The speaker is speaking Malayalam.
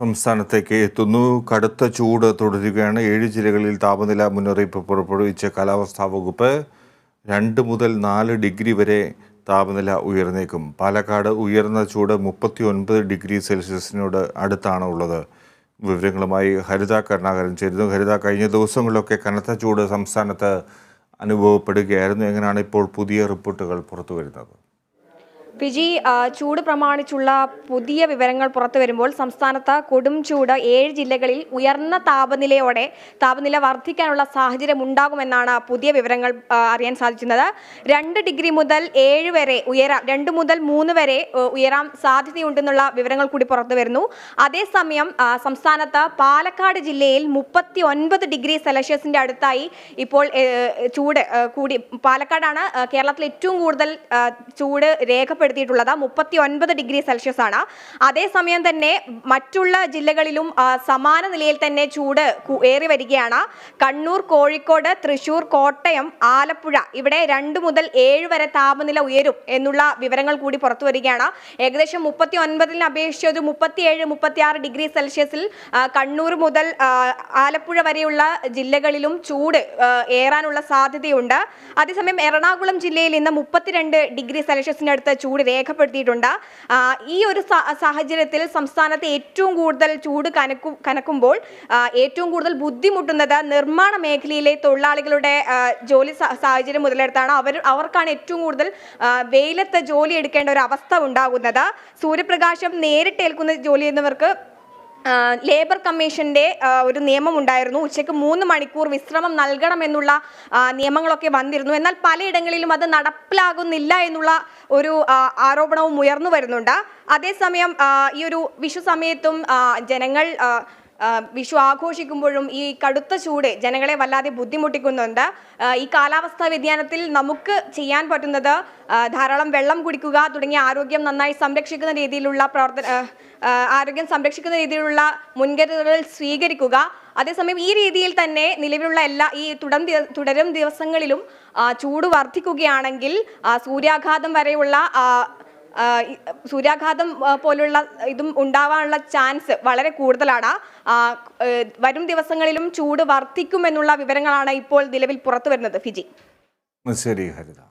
സംസ്ഥാനത്തേക്ക് എത്തുന്നു. കടുത്ത ചൂട് തുടരുകയാണ്. 7 ജില്ലകളിൽ താപനില മുന്നറിയിപ്പ് പുറപ്പെടുവിച്ച കാലാവസ്ഥാ വകുപ്പ് 2 മുതൽ 4 ഡിഗ്രി വരെ താപനില ഉയർന്നേക്കും. പാലക്കാട് ഉയർന്ന ചൂട് 39 ഡിഗ്രി സെൽഷ്യസിനോട് അടുത്താണ് ഉള്ളത്. വിവരങ്ങളുമായി ഹരിത കരുണാകരൻ ചേരുന്നു. ഹരിത, കഴിഞ്ഞ ദിവസങ്ങളിലൊക്കെ കനത്ത ചൂട് സംസ്ഥാനത്ത് അനുഭവപ്പെടുകയായിരുന്നു. എങ്ങനെയാണ് ഇപ്പോൾ പുതിയ റിപ്പോർട്ടുകൾ പുറത്തു വരുന്നത്? വിജി, ചൂട് പ്രമാണിച്ചുള്ള പുതിയ വിവരങ്ങൾ പുറത്തു വരുമ്പോൾ സംസ്ഥാനത്ത് കൊടും ചൂട് 7 ജില്ലകളിൽ ഉയർന്ന താപനില വർദ്ധിക്കാനുള്ള സാഹചര്യം ഉണ്ടാകുമെന്നാണ് പുതിയ വിവരങ്ങൾ അറിയാൻ സാധിക്കുന്നത്. 2 ഡിഗ്രി മുതൽ 7 വരെ ഉയരാം, 2 മുതൽ 3 വരെ ഉയരാൻ സാധ്യതയുണ്ടെന്നുള്ള വിവരങ്ങൾ കൂടി പുറത്തു വരുന്നു. അതേസമയം സംസ്ഥാനത്ത് പാലക്കാട് ജില്ലയിൽ 39 ഡിഗ്രി സെൽഷ്യസിന്റെ അടുത്തായി ഇപ്പോൾ ചൂട് കൂടി. പാലക്കാടാണ് കേരളത്തിൽ ഏറ്റവും കൂടുതൽ ചൂട് രേഖപ്പെടുത്തിയിട്ടുള്ളത്. 39 ഡിഗ്രി സെൽഷ്യസ് ആണ്. അതേസമയം തന്നെ മറ്റുള്ള ജില്ലകളിലും സമാന നിലയിൽ തന്നെ ചൂട് ഏറി വരികയാണ്. കണ്ണൂർ, കോഴിക്കോട്, തൃശൂർ, കോട്ടയം, ആലപ്പുഴ ഇവിടെ 2 മുതൽ 7 വരെ താപനില ഉയരും എന്നുള്ള വിവരങ്ങൾ കൂടി പുറത്തു വരികയാണ്. ഏകദേശം 39-നെ അപേക്ഷിച്ച് 37-36 ഡിഗ്രി സെൽഷ്യസിൽ കണ്ണൂർ മുതൽ ആലപ്പുഴ വരെയുള്ള ജില്ലകളിലും ചൂട് ഏറാനുള്ള സാധ്യതയുണ്ട്. അതേസമയം എറണാകുളം ജില്ലയിൽ ഇന്ന് 32 ഡിഗ്രി സെൽഷ്യസിനടുത്ത് ചൂട് രേഖപ്പെടുത്തിയിട്ടുണ്ട്. ഈ ഒരു സാഹചര്യത്തിൽ സംസ്ഥാനത്ത് ഏറ്റവും കൂടുതൽ ചൂട് കനക്കുമ്പോൾ ഏറ്റവും കൂടുതൽ ബുദ്ധിമുട്ടുന്നത് നിർമ്മാണ മേഖലയിലെ തൊഴിലാളികളുടെ ജോലി സാഹചര്യം മുതലെടുത്താണ്. അവർക്കാണ് ഏറ്റവും കൂടുതൽ വെയിലത്ത് ജോലി എടുക്കേണ്ട ഒരു അവസ്ഥ ഉണ്ടാകുന്നത്. സൂര്യപ്രകാശം നേരിട്ടേൽക്കുന്ന ജോലി ചെയ്യുന്നവർക്ക് ലേബർ കമ്മീഷന്റെ ഒരു നിയമം ഉണ്ടായിരുന്നു. ഉച്ചയ്ക്ക് 3 മണിക്കൂർ വിശ്രമം നൽകണമെന്നുള്ള നിയമങ്ങളൊക്കെ വന്നിരുന്നു. എന്നാൽ പലയിടങ്ങളിലും അത് നടപ്പിലാകുന്നില്ല എന്നുള്ള ഒരു ആരോപണവും ഉയർന്നു വരുന്നുണ്ട്. അതേസമയം ഈ ഒരു വിഷു സമയത്തും ജനങ്ങൾ വിഷു ആഘോഷിക്കുമ്പോഴും ഈ കടുത്ത ചൂട് ജനങ്ങളെ വല്ലാതെ ബുദ്ധിമുട്ടിക്കുന്നുണ്ട്. ഈ കാലാവസ്ഥാ വ്യതിയാനത്തിൽ നമുക്ക് ചെയ്യാൻ പറ്റുന്നത് ധാരാളം വെള്ളം കുടിക്കുക തുടങ്ങിയ ആരോഗ്യം സംരക്ഷിക്കുന്ന രീതിയിലുള്ള മുൻകരുതലുകൾ സ്വീകരിക്കുക. അതേസമയം ഈ രീതിയിൽ തന്നെ നിലവിലുള്ള തുടരും ദിവസങ്ങളിലും ചൂട് വർദ്ധിക്കുകയാണെങ്കിൽ സൂര്യാഘാതം പോലുള്ള ഇതും ഉണ്ടാവാനുള്ള ചാൻസ് വളരെ കൂടുതലാണ്. വരും ദിവസങ്ങളിലും ചൂട് വർദ്ധിക്കുമെന്നുള്ള വിവരങ്ങളാണ് ഇപ്പോൾ നിലവിൽ പുറത്തു വരുന്നത്. ഫിജി. ശരി ഹരിത.